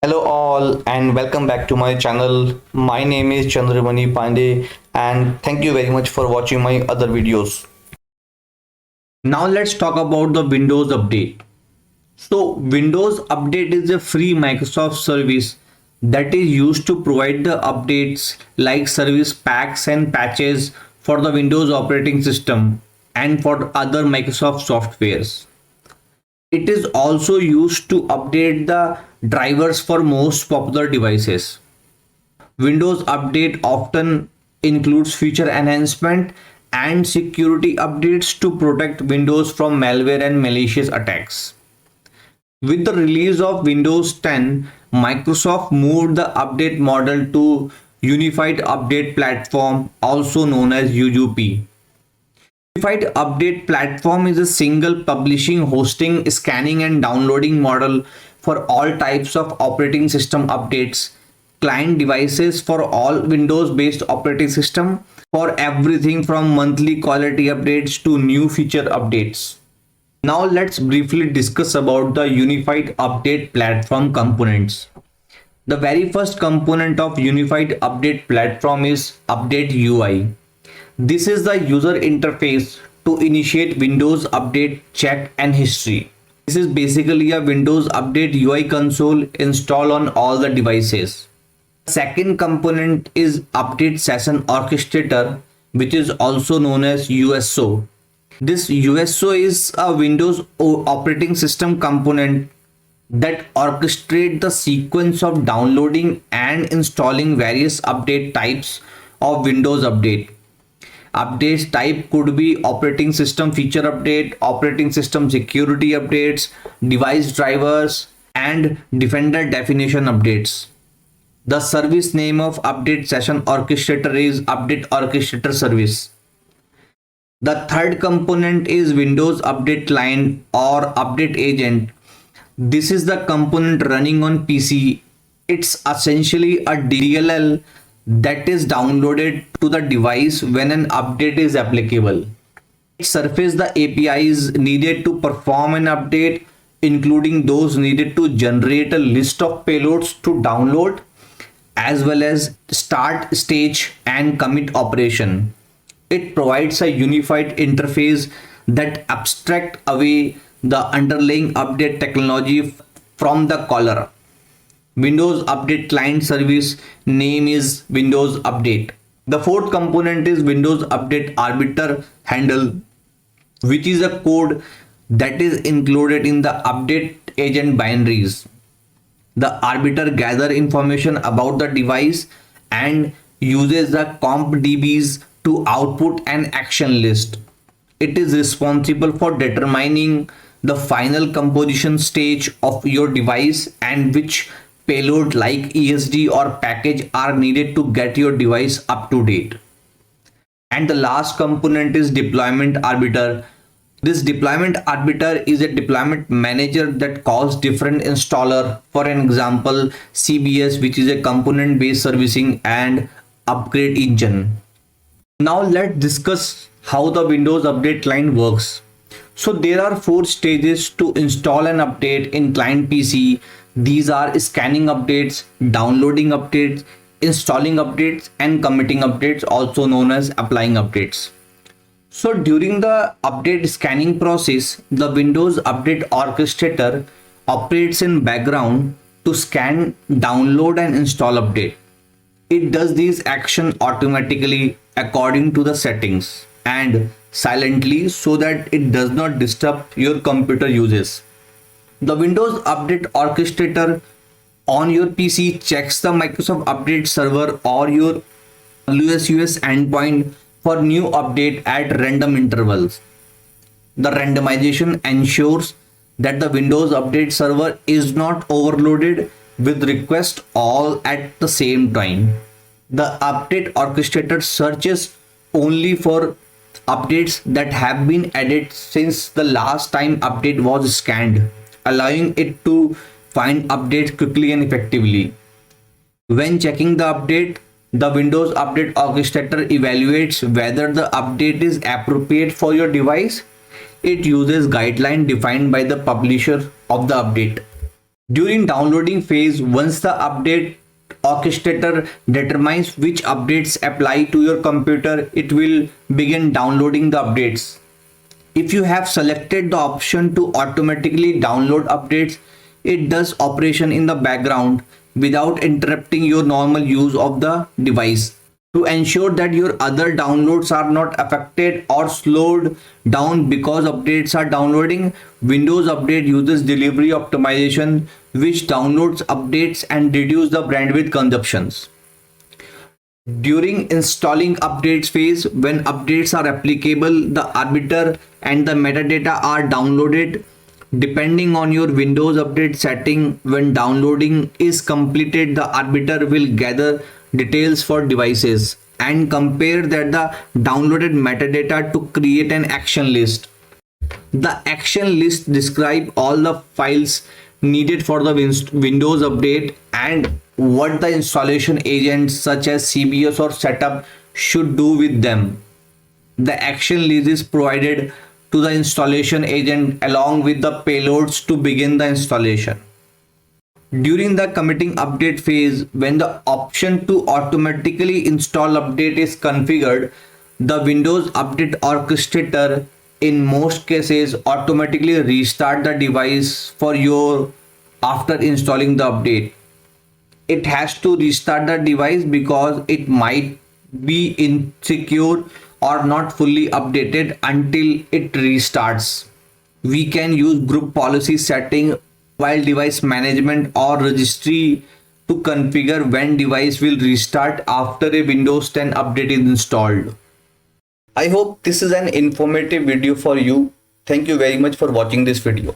Hello all and welcome back to my channel. My name is Chander Pandey and thank you very much for watching my other videos. Now let's talk about the Windows Update. So Windows Update is a free Microsoft service that is used to provide the updates like service packs and patches for the Windows operating system and for other Microsoft softwares. It is also used to update the drivers for most popular devices. Windows Update often includes feature enhancement and security updates to protect Windows from malware and malicious attacks. With the release of Windows 10, Microsoft moved the update model to Unified Update Platform, also known as UUP. Unified Update Platform is a single publishing, hosting, scanning, and downloading model for all types of operating system updates, client devices for all Windows-based operating system, for everything from monthly quality updates to new feature updates. Now let's briefly discuss about the Unified Update Platform components. The very first component of Unified Update Platform is Update UI. This is the user interface to initiate Windows Update check and history. This is basically a Windows Update UI console installed on all the devices. Second component is Update Session Orchestrator, which is also known as USO. This USO is a Windows operating system component that orchestrates the sequence of downloading and installing various update types of Windows Update. Updates type could be operating system feature update, operating system security updates, device drivers, and defender definition updates. The service name of Update Session Orchestrator is Update Orchestrator Service. The third component is Windows Update Client or UpdateAgent. This is the component running on PC. It's essentially a DLL that is downloaded to the device when an update is applicable. It surfaces the APIs needed to perform an update, including those needed to generate a list of payloads to download, as well as start, stage, and commit operation. It provides a unified interface that abstracts away the underlying update technology from the caller. Windows Update Client Service name is Windows Update. The fourth component is Windows Update Arbiter handle, which is a code that is included in the update agent binaries. The Arbiter gather information about the device and uses the CompDBs to output an action list. It is responsible for determining the final composition stage of your device and which payload like ESD or package are needed to get your device up to date. And the last component is Deployment Arbiter. This Deployment Arbiter is a deployment manager that calls different installer, for an example CBS, which is a component based servicing, and upgrade engine. Now let's discuss how the Windows Update Client works. So there are 4 stages to install an update in client PC. These are scanning updates, downloading updates, installing updates, and committing updates, also known as applying updates. So during the update scanning process, the Windows Update Orchestrator operates in background to scan, download, and install update. It does these actions automatically according to the settings and silently so that it does not disturb your computer uses. The Windows Update Orchestrator on your PC checks the Microsoft Update Server or your WSUS endpoint for new update at random intervals. The randomization ensures that the Windows Update Server is not overloaded with requests all at the same time. The Update Orchestrator searches only for updates that have been added since the last time update was scanned, allowing it to find updates quickly and effectively. When checking the update, the Windows Update Orchestrator evaluates whether the update is appropriate for your device. It uses guidelines defined by the publisher of the update. During downloading phase, once the update orchestrator determines which updates apply to your computer, it will begin downloading the updates. If you have selected the option to automatically download updates, it does operation in the background without interrupting your normal use of the device. To ensure that your other downloads are not affected or slowed down because updates are downloading, Windows Update uses delivery optimization, which downloads updates and reduce the bandwidth consumptions. During installing updates phase, when updates are applicable, the arbiter and the metadata are downloaded. Depending on your Windows Update setting, when downloading is completed, the arbiter will gather details for devices and compare that the downloaded metadata to create an action list. The action list describes all the files needed for the Windows Update and what the installation agents such as CBS or setup should do with them. The action list is provided to the installation agent along with the payloads to begin the installation. During the committing update phase, when the option to automatically install update is configured, the Windows Update orchestrator in most cases automatically restart the device for you after installing the update. It has to restart the device because it might be insecure or not fully updated until it restarts. We can use group policy setting while device management or registry to configure when device will restart after a Windows 10 update is installed. I hope this is an informative video for you. Thank you very much for watching this video.